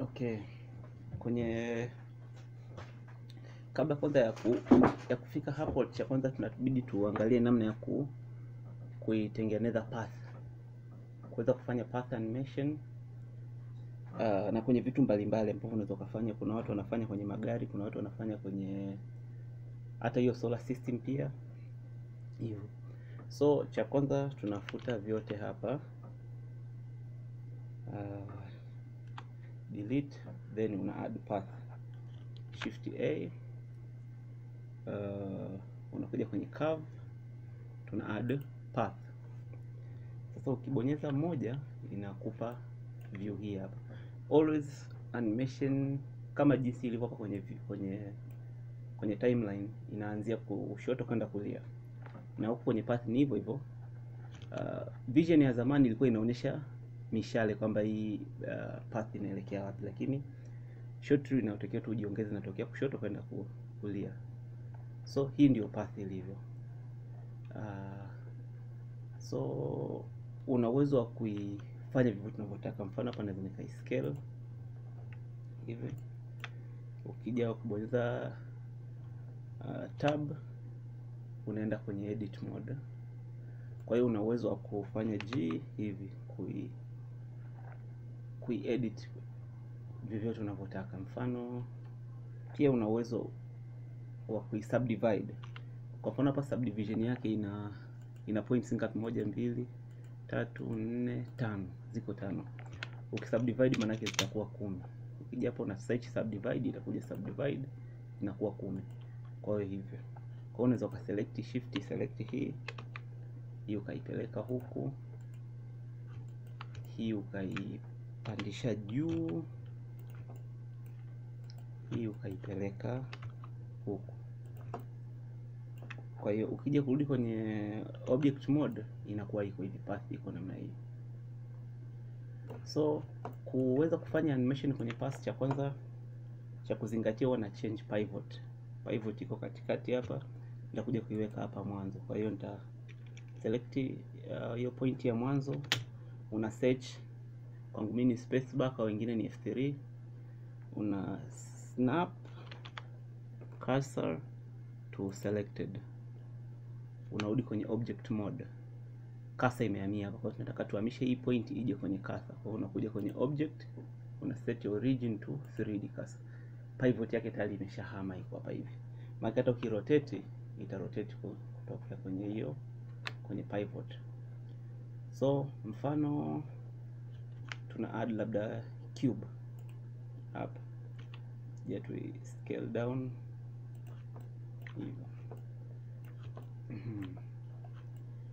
Okay, kwenye kabla kwanza ya kufika hapo, cha kwanza tunabidi tuangalie namna ya kuitengeneza path, kuweza kufanya path animation na kwenye vitu mbalimbali ambavyo unaweza kufanya. Kuna watu wanafanya kwenye magari, kuna watu wanafanya kwenye hata hiyo solar system pia hiyo. So cha kwanza tunafuta vyote hapa, delete, then una add path, shift A, unakuja kwenye curve, tuna add path. Sasa ukibonyeza moja inakupa view hii hapa. Always animation kama jinsi ilivyo hapa kwenye timeline, inaanzia kushoto kwenda kulia, na huko kwenye path ni hivyo hivyo. Vision ya zamani ilikuwa inaonyesha mishale kwamba hii path inaelekea wapi, lakini short tree inatokea tu ujiongeze, inatokea kushoto kwenda kulia. So hii ndio path ilivyo. So una uwezo wa kuifanya vivyo tunavyotaka. Mfano hapa naweza nika scale hivi, ukija kubonyeza tab unaenda kwenye edit mode. Kwa hiyo una uwezo wa kufanya G hivi, edit vivyo tunavyotaka. Mfano pia una uwezo wa subdivide. Kwa mfano hapa subdivision yake ina points ngapi? 1 2 3 4 5, ziko 5. Ukisubdivide maana yake zitakuwa 10. Ukija hapo na search subdivide, itakuja subdivide inakuwa 10. Kwa hiyo hivyo. Kwa hiyo unaweza ukaselect, shift select hii ukaipeleka huku, hii ukaipandisha juu, hii ukaipeleka huku. Kwa hiyo ukija kurudi kwenye object mode inakuwa iko hivi, path iko namna hii. So kuweza kufanya animation kwenye path, cha kwanza cha kuzingatia huwa na change pivot. Pivot iko katikati hapa, nitakuja kuiweka hapa mwanzo. Kwa hiyo nita select hiyo point ya mwanzo, una search, kwangu mimi ni space bar, kwa wengine ni F3, una snap cursor to selected, unarudi kwenye object mode. Cursor imehamia hapa, kwa hiyo tunataka tuhamishe hii point ije kwenye cursor. Kwa hiyo unakuja kwenye object, una set your origin to 3D cursor. Pivot yake tayari imeshahama, iko hapa hivi. Maana hata ukirotate itarotate kutoka kwenye pivot. So mfano tuna add labda cube hapa, je tu scale down hivyo.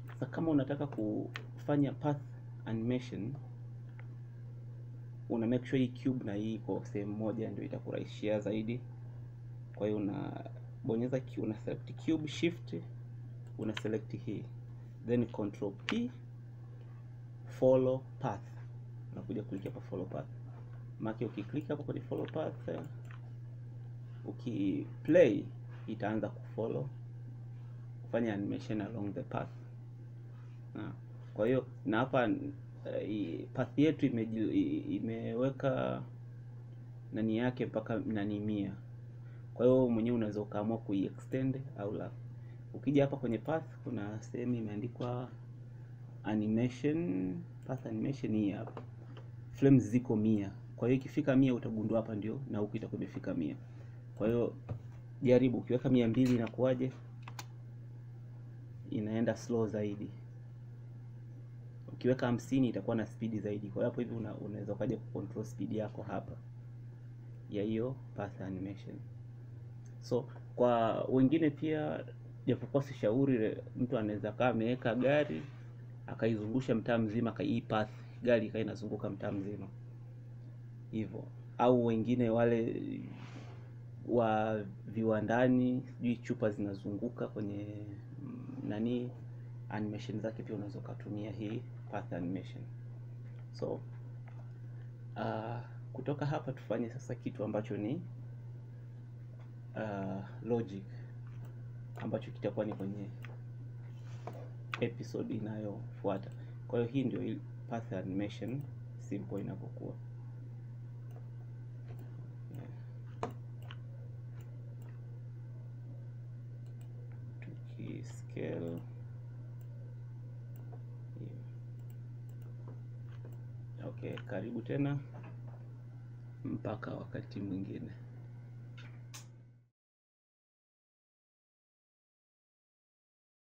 Sasa kama unataka kufanya path animation, una make sure hii cube na hii iko sehemu moja, ndio itakurahisishia zaidi. Kwa hiyo unabonyeza una select cube, shift una select hii, then control P, follow path, unakuja click hapa follow path. Maki ukiklik hapa kwenye follow path, ukiplay itaanza kufollow, kufanya animation along the path. Kwa hiyo na hapa path yetu imeweka nani yake mpaka nani 100. Kwa hiyo mwenyewe unaweza ukaamua kuiextend au la. Ukija hapa kwenye path kuna sehemu imeandikwa animation, path animation hii hapa. Frames ziko 100. Kwa hiyo ikifika 100 utagundua hapa ndio na huku itakuwa imefika 100. Kwa hiyo jaribu, ukiweka 200 inakuwaje? Inaenda slow zaidi. Ukiweka 50 itakuwa na speed zaidi. Kwa hapo hivi unaweza kaja kucontrol speed yako hapa ya hiyo path animation. So kwa wengine pia, japokuwa si shauri, mtu anaweza kaa ameweka gari akaizungusha mtaa mzima, kai path gari ikawa inazunguka mtaa mzima hivyo. Au wengine wale wa viwandani, sijui chupa zinazunguka kwenye nani, animation zake pia unaweza kutumia hii path animation. So kutoka hapa tufanye sasa kitu ambacho ni logic, ambacho kitakuwa ni kwenye episode inayofuata. Kwa hiyo hii ndio path animation simple inapokuwa. scale. Okay, karibu tena mpaka wakati mwingine.